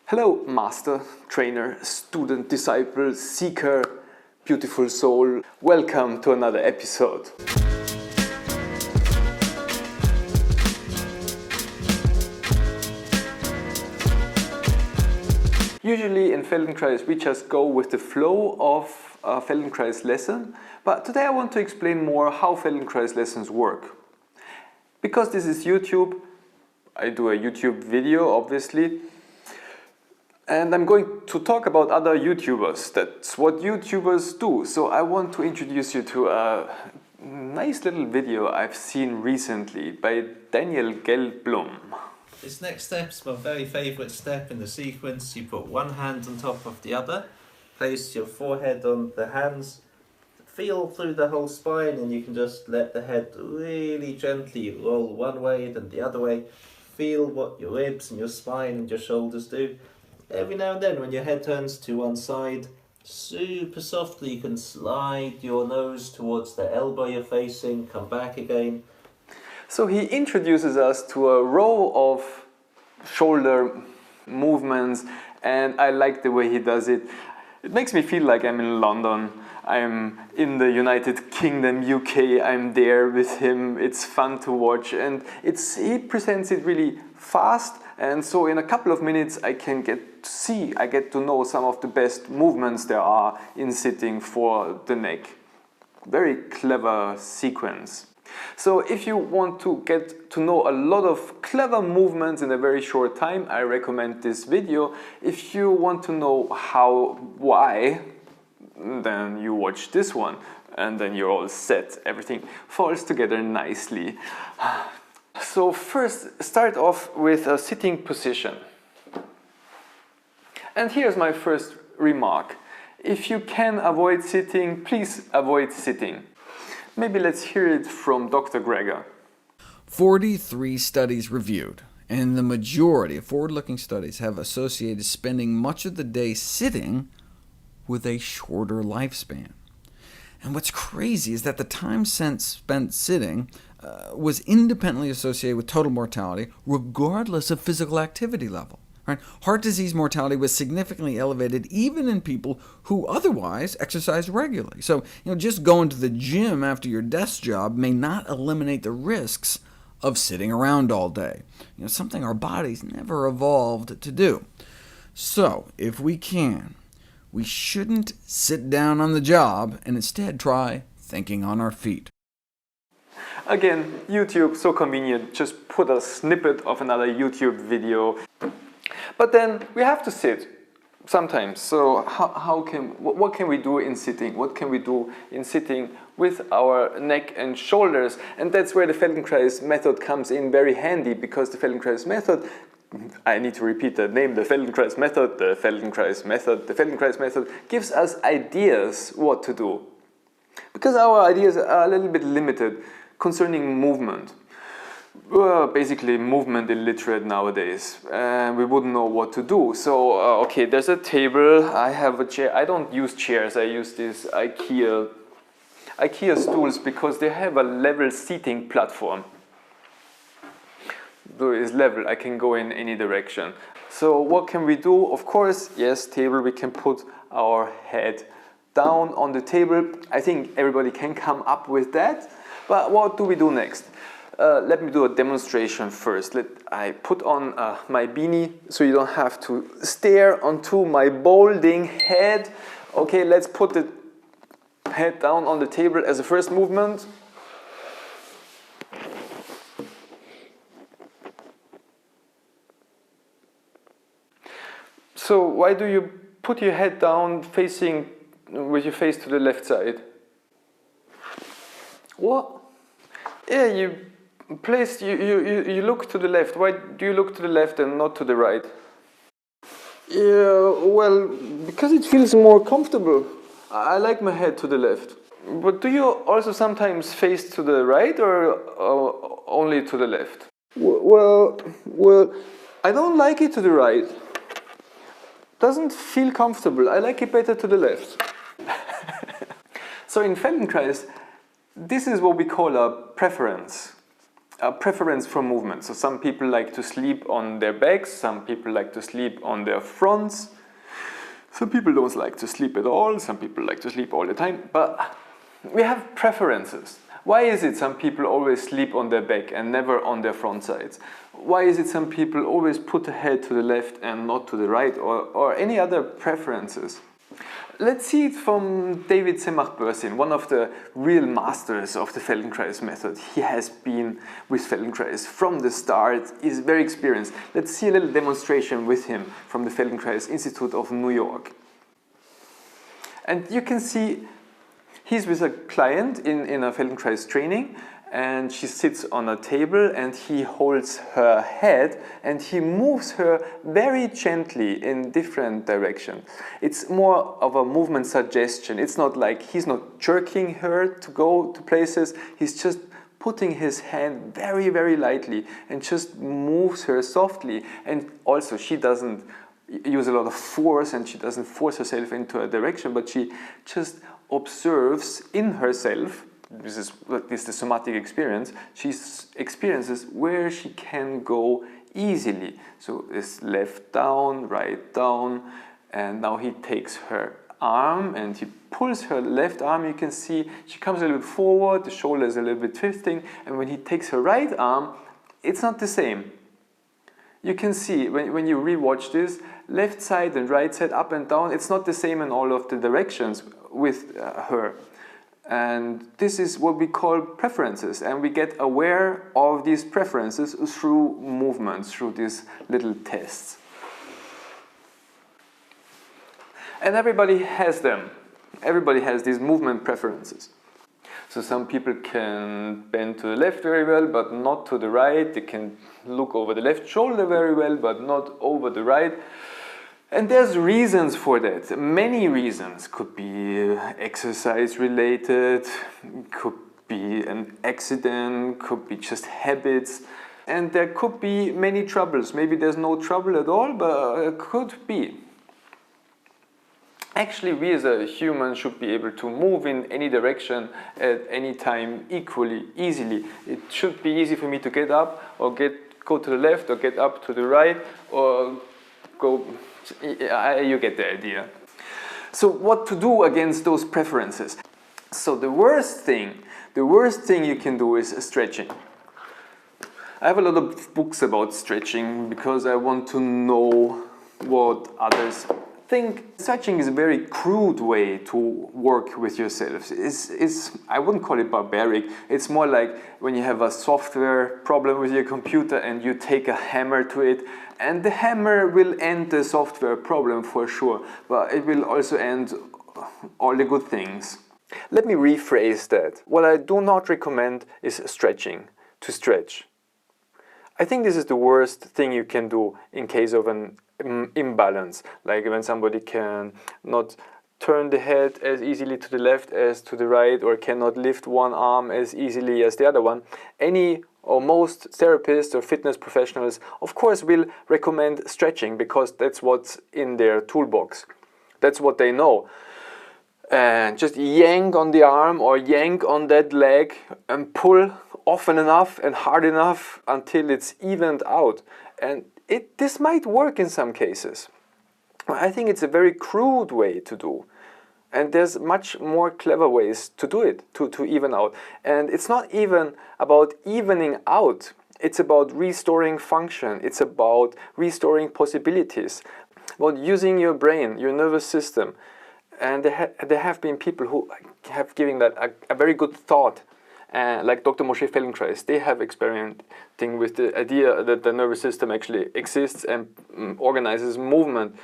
Hello, master, trainer, student, disciple, seeker, beautiful soul. Welcome to another episode. Usually in Feldenkrais we just go with the flow of a Feldenkrais lesson, but today I want to explain more how Feldenkrais lessons work. Because this is YouTube, I do a YouTube video obviously, and I'm going to talk about other YouTubers. That's what YouTubers do. So I want to introduce you to a nice little video I've seen recently by Daniel Gelblum. This next step is my very favourite step in the sequence. You put one hand on top of the other, place your forehead on the hands, feel through the whole spine, and you can just let the head really gently roll one way then the other way. Feel what your ribs and your spine and your shoulders do. Every now and then when your head turns to one side, super softly you can slide your nose towards the elbow you're facing, come back again. So he introduces us to a row of shoulder movements, and I like the way he does it. It makes me feel like I'm in London, I'm in the United Kingdom, UK, I'm there with him, it's fun to watch, and he presents it really fast, and so in a couple of minutes I get to know some of the best movements there are in sitting for the neck. Very clever sequence. So if you want to get to know a lot of clever movements in a very short time, I recommend this video. If you want to know why, then you watch this one and then you're all set. Everything falls together nicely. So first, start off with a sitting position. And here's my first remark. If you can avoid sitting, please avoid sitting. Maybe let's hear it from Dr. Greger. 43 studies reviewed, and the majority of forward-looking studies have associated spending much of the day sitting with a shorter lifespan. And what's crazy is that the time spent sitting was independently associated with total mortality, regardless of physical activity level. Right? Heart disease mortality was significantly elevated even in people who otherwise exercise regularly. So just going to the gym after your desk job may not eliminate the risks of sitting around all day, something our bodies never evolved to do. So if we can, we shouldn't sit down on the job, and instead try thinking on our feet. Again, YouTube, so convenient, just put a snippet of another YouTube video. But then we have to sit sometimes, so what can we do in sitting? What can we do in sitting with our neck and shoulders? And that's where the Feldenkrais method comes in very handy, because the Feldenkrais method, I need to repeat the name, the Feldenkrais method, the Feldenkrais method gives us ideas what to do. Because our ideas are a little bit limited concerning movement. Basically movement illiterate nowadays, and we wouldn't know what to do. So okay, there's a table, I have a chair. I don't use chairs, I use these IKEA stools because they have a level seating platform. So it's level, I can go in any direction. So what can we do? Of course, yes, table, we can put our head down on the table. I think everybody can come up with that. But what do we do next? Let me do a demonstration first. I put on my beanie so you don't have to stare onto my balding head. Okay, let's put the head down on the table as a first movement. So why do you put your head down facing with your face to the left side? What? Yeah, you look to the left. Why do you look to the left and not to the right? Yeah, well, because it feels more comfortable. I like my head to the left. But do you also sometimes face to the right or only to the left? Well, I don't like it to the right. Doesn't feel comfortable. I like it better to the left. So in Feldenkrais, this is what we call a preference. a preference for movement. So some people like to sleep on their backs, some people like to sleep on their fronts, some people don't like to sleep at all, some people like to sleep all the time, but we have preferences. Why is it some people always sleep on their back and never on their front sides? Why is it some people always put the head to the left and not to the right, or any other preferences? Let's see it from David Semach-Bursin, one of the real masters of the Feldenkrais method. He has been with Feldenkrais from the start, is very experienced. Let's see a little demonstration with him from the Feldenkrais Institute of New York. And you can see he's with a client in a Feldenkrais training, and she sits on a table and he holds her head and he moves her very gently in different directions. It's more of a movement suggestion. It's not like he's not jerking her to go to places. He's just putting his hand very, very lightly and just moves her softly. And also she doesn't use a lot of force and she doesn't force herself into a direction, but she just observes in herself. This is the somatic experience. She experiences where she can go easily. So it's left down, right down, and now he takes her arm and he pulls her left arm. You can see she comes a little bit forward, the shoulder is a little bit twisting, and when he takes her right arm, it's not the same. You can see when you rewatch this, left side and right side, up and down, it's not the same in all of the directions with her. And this is what we call preferences, and we get aware of these preferences through movements, through these little tests. And everybody has them. Everybody has these movement preferences. So some people can bend to the left very well, but not to the right. They can look over the left shoulder very well, but not over the right. And there's reasons for that, many reasons. Could be exercise related, could be an accident, could be just habits, and there could be many troubles. Maybe there's no trouble at all, but it could be. Actually, we as a human should be able to move in any direction at any time equally, easily. It should be easy for me to get up or go to the left or get up to the right or go. You get the idea. So what to do against those preferences? So the worst thing you can do is stretching. I have a lot of books about stretching because I want to know what others think. Stretching is a very crude way to work with yourself. I wouldn't call it barbaric. It's more like when you have a software problem with your computer and you take a hammer to it, and the hammer will end the software problem for sure, but it will also end all the good things. Let me rephrase that. What I do not recommend is stretching, to stretch. I think this is the worst thing you can do in case of an imbalance, like when somebody can not turn the head as easily to the left as to the right, or cannot lift one arm as easily as the other one. Any or most therapists or fitness professionals, of course, will recommend stretching because that's what's in their toolbox. That's what they know. And just yank on the arm or yank on that leg and pull often enough and hard enough until it's evened out. And this might work in some cases. I think it's a very crude way to do. And there's much more clever ways to do it, to even out. And it's not even about evening out. It's about restoring function. It's about restoring possibilities. About using your brain, your nervous system. And there have been people who have given that a very good thought. Like Dr. Moshe Feldenkrais, they have experimenting with the idea that the nervous system actually exists and organizes movement.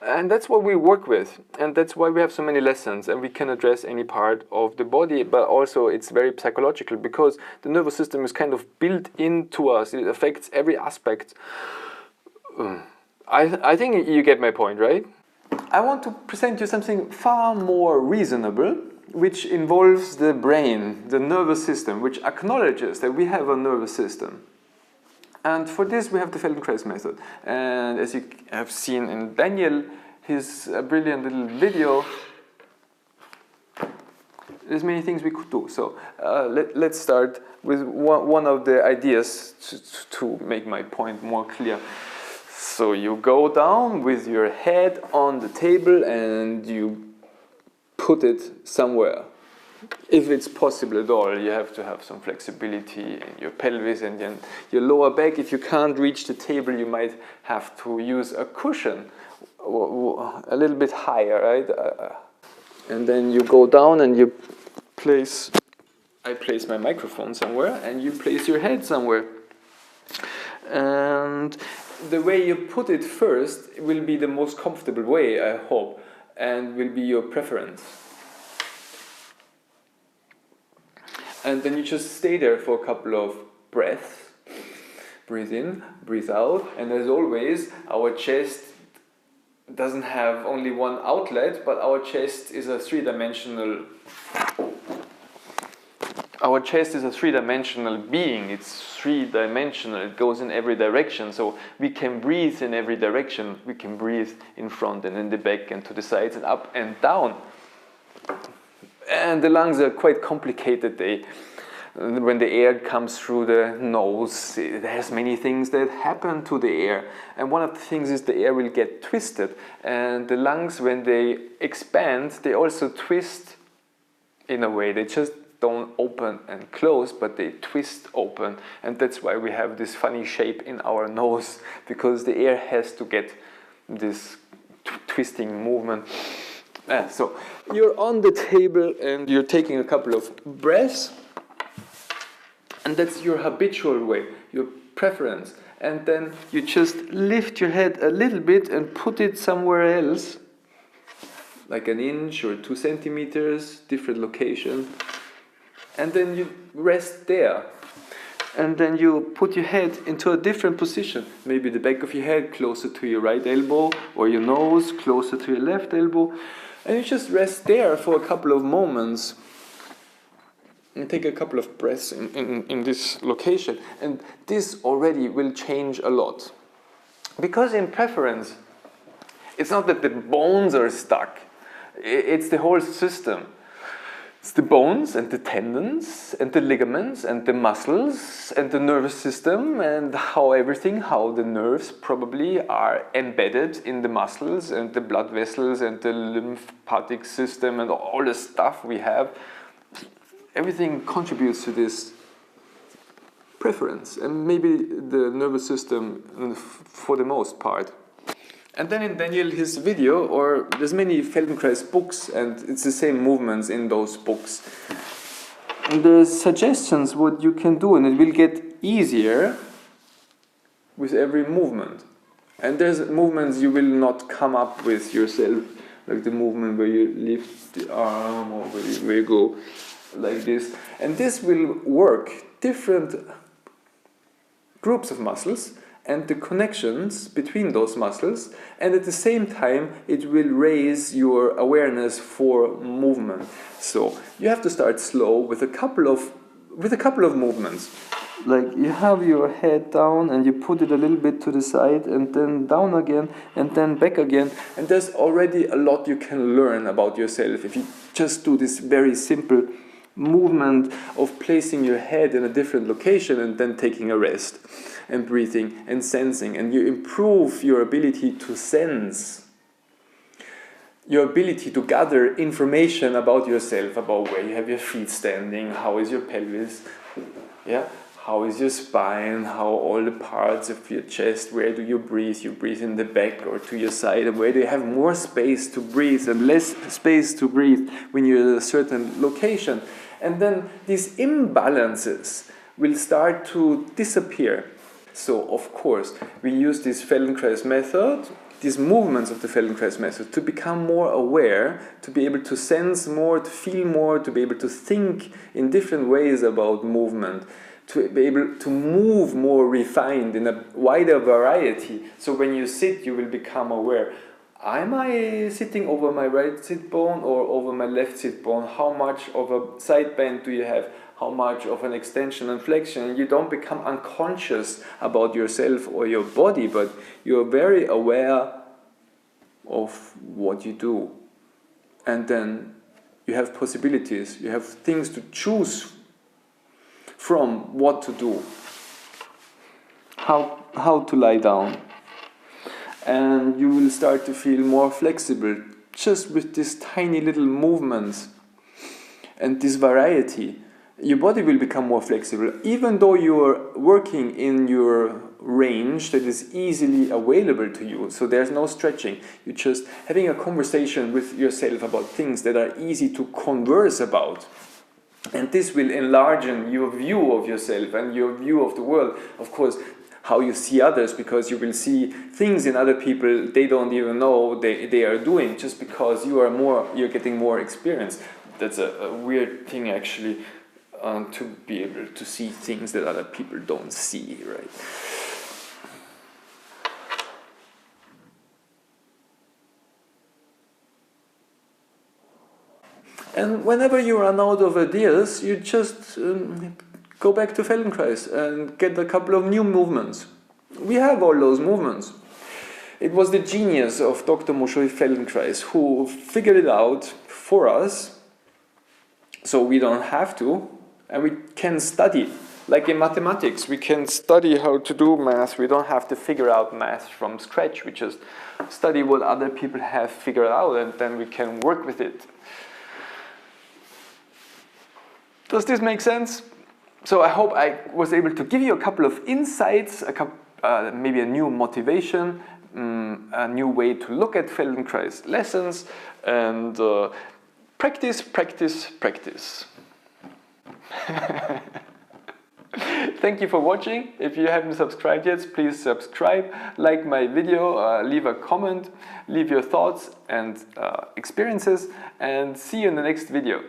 And that's what we work with, and that's why we have so many lessons, and we can address any part of the body, but also it's very psychological, because the nervous system is kind of built into us. It affects every aspect. I think you get my point, right? I want to present you something far more reasonable, which involves the brain, the nervous system, which acknowledges that we have a nervous system. And for this we have the Feldenkrais method. And as you have seen in Daniel, his brilliant little video, there's many things we could do. So let's start with one of the ideas to make my point more clear. So you go down with your head on the table and you put it somewhere. If it's possible at all, you have to have some flexibility in your pelvis and then your lower back. If you can't reach the table, you might have to use a cushion a little bit higher, right? And then you go down and you I place my microphone somewhere and you place your head somewhere. And the way you put it first will be the most comfortable way, I hope, and will be your preference. And then you just stay there for a couple of breaths. Breathe in, breathe out, and as always, our chest doesn't have only one outlet, but our chest is a three-dimensional being. It's three-dimensional. It goes in every direction. So we can breathe in every direction. We can breathe in front and in the back and to the sides and up and down. And the lungs are quite complicated. When the air comes through the nose, there's many things that happen to the air. And one of the things is the air will get twisted. And the lungs, when they expand, they also twist in a way. They just don't open and close, but they twist open. And that's why we have this funny shape in our nose, because the air has to get this twisting movement. So you're on the table and you're taking a couple of breaths, and that's your habitual way, your preference. And then you just lift your head a little bit and put it somewhere else, like an inch or 2 centimeters, different location. And then you rest there. And then you put your head into a different position. Maybe the back of your head closer to your right elbow, or your nose closer to your left elbow. And you just rest there for a couple of moments. And take a couple of breaths in this location. And this already will change a lot. Because in preference, it's not that the bones are stuck. It's the whole system. It's the bones and the tendons and the ligaments and the muscles and the nervous system and how the nerves probably are embedded in the muscles and the blood vessels and the lymphatic system and all the stuff we have. Everything contributes to this preference, and maybe the nervous system for the most part. And then in Daniel, his video, or there's many Feldenkrais books, and it's the same movements in those books. And there's suggestions what you can do, and it will get easier with every movement. And there's movements you will not come up with yourself, like the movement where you lift the arm, or where you go like this. And this will work different groups of muscles and the connections between those muscles, and at the same time it will raise your awareness for movement. So you have to start slow with a couple of movements. Like you have your head down and you put it a little bit to the side and then down again and then back again, and there's already a lot you can learn about yourself if you just do this very simple movement of placing your head in a different location and then taking a rest and breathing and sensing, and you improve your ability to sense, your ability to gather information about yourself, about where you have your feet standing, how is your pelvis, how is your spine, how all the parts of your chest, where do you breathe in the back or to your side, and where do you have more space to breathe and less space to breathe when you're at a certain location. And then these imbalances will start to disappear. So, of course, we use this Feldenkrais method, these movements of the Feldenkrais method, to become more aware, to be able to sense more, to feel more, to be able to think in different ways about movement, to be able to move more refined in a wider variety. So when you sit, you will become aware. Am I sitting over my right sit bone or over my left sit bone? How much of a side bend do you have? How much of an extension and flexion? And you don't become unconscious about yourself or your body, but you're very aware of what you do. And then you have possibilities, you have things to choose from what to do, how to lie down. And you will start to feel more flexible just with these tiny little movements and this variety. Your body will become more flexible, even though you're working in your range that is easily available to you. So there's no stretching. You're just having a conversation with yourself about things that are easy to converse about. And this will enlarge your view of yourself and your view of the world. Of course, how you see others, because you will see things in other people they don't even know they are doing, just because you're getting more experience. That's a weird thing, actually, to be able to see things that other people don't see, right? And whenever you run out of ideas, you just go back to Feldenkrais and get a couple of new movements. We have all those movements. It was the genius of Dr. Moshe Feldenkrais who figured it out for us, so we don't have to, and we can study. Like in mathematics, we can study how to do math. We don't have to figure out math from scratch. We just study what other people have figured out, and then we can work with it. Does this make sense? So I hope I was able to give you a couple of insights, maybe a new motivation, a new way to look at Feldenkrais lessons, and practice, practice, practice. Thank you for watching. If you haven't subscribed yet, please subscribe, like my video, leave a comment, leave your thoughts and experiences, and see you in the next video.